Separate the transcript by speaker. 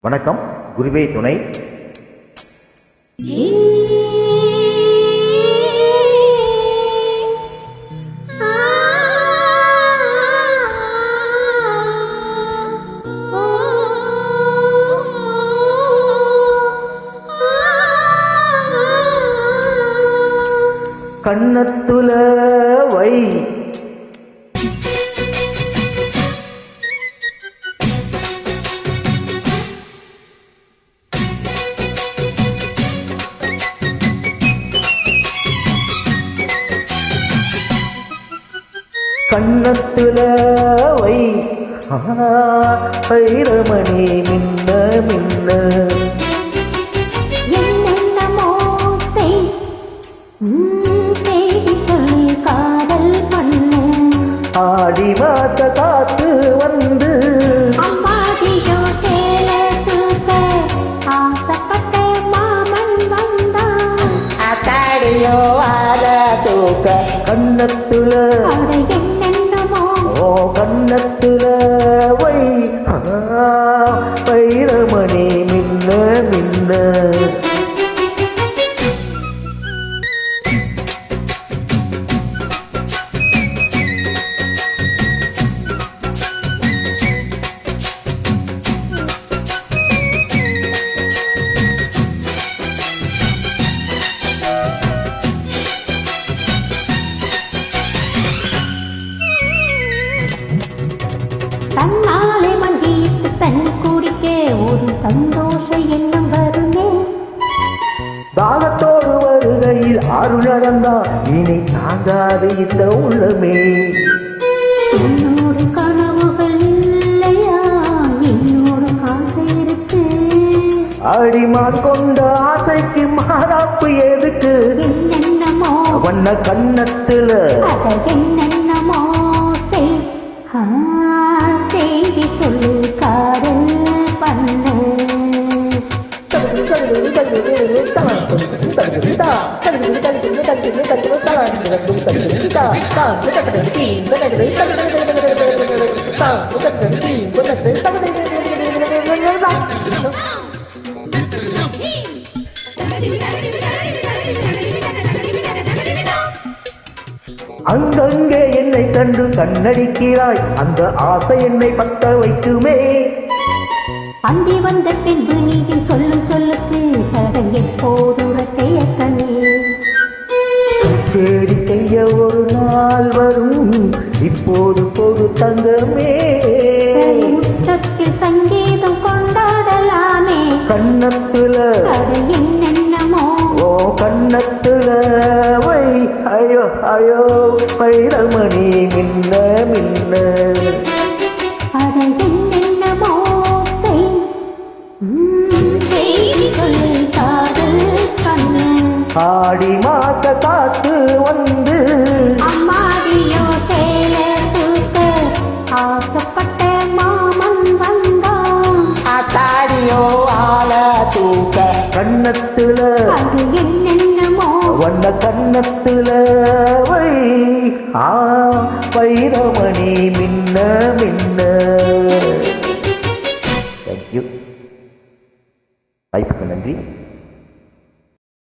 Speaker 1: வணக்கம். குருவே துணை. கண்ணத்துல வை கண்ணத்துல வை வைரமணி மின்ன மின்ன ஆடி மாச காத்து வந்து
Speaker 2: அம்மாடியோ சேல தூக்க ஆசைப்பட்ட மாமன் வந்தான்.
Speaker 1: அத்தாடியோ ஆல தூக்க கண்ணத்துல
Speaker 2: என்னென்னமோ
Speaker 1: ஓ கண்ணத்துல வை வைரமணி மின்ன மின்ன
Speaker 2: தன்னாலே மங்கிட்டு தண்ணி குடிக்க ஒரு சந்தோஷ எண்ணம் வருமே.
Speaker 1: தாகத்தோடு வருகையில் ஆறு நடந்தா இனி தாங்காது இந்த உள்ளமே.
Speaker 2: என்னோடு கனவுகள் இல்லையா, என்னோடு ஆசை இருக்கு.
Speaker 1: அடிமான் கொண்ட ஆசைக்கு மாறாப்பு எதுக்கு?
Speaker 2: என்னென்னமோ
Speaker 1: வண்ண கண்ணத்துல
Speaker 2: அத என்னென்னமோ செய்தி சொல்லு காதல் பண்ண.
Speaker 1: அங்கங்கே என்னை கண்டு கண்ணடிக்கிறாய், அந்த ஆசை என்னை பத்த வைக்குமே.
Speaker 2: அந்தி வந்த பின்பு நீயும் சொல்லும் சொல்லுக்கு சடை எப்போது உரத்தைய கண்ணே.
Speaker 1: தேடி செய்ய ஒரு நாள் வரும், இப்போது பொது தங்கமே.
Speaker 2: முற்றத்தில் சங்கீதம் கொண்டாடலாமே.
Speaker 1: கண்ணத்துல
Speaker 2: அது என்னென்னமோ
Speaker 1: ஓ கண்ணத்துல வை ஐயோ ஐயோ வைரமணி மின்ன மின்ன
Speaker 2: அதை என்னென்னமோ செய்தி சொல்லு காதல் கண்ணு.
Speaker 1: ஆடி மாச காத்து வந்து
Speaker 2: அம்மாடியோ சேல தூக்க ஆசைப்பட்ட மாமன் வந்தான்.
Speaker 1: ஆத்தாடியோ ஆல தூக்க கண்ணத்துல
Speaker 2: அது என்னென்னமோ
Speaker 1: வண்ண கண்ணத்துல வை வைரமணி மின்ன மின்ன. தேங்க்யூ. வாய்ப்புக்கு நன்றி.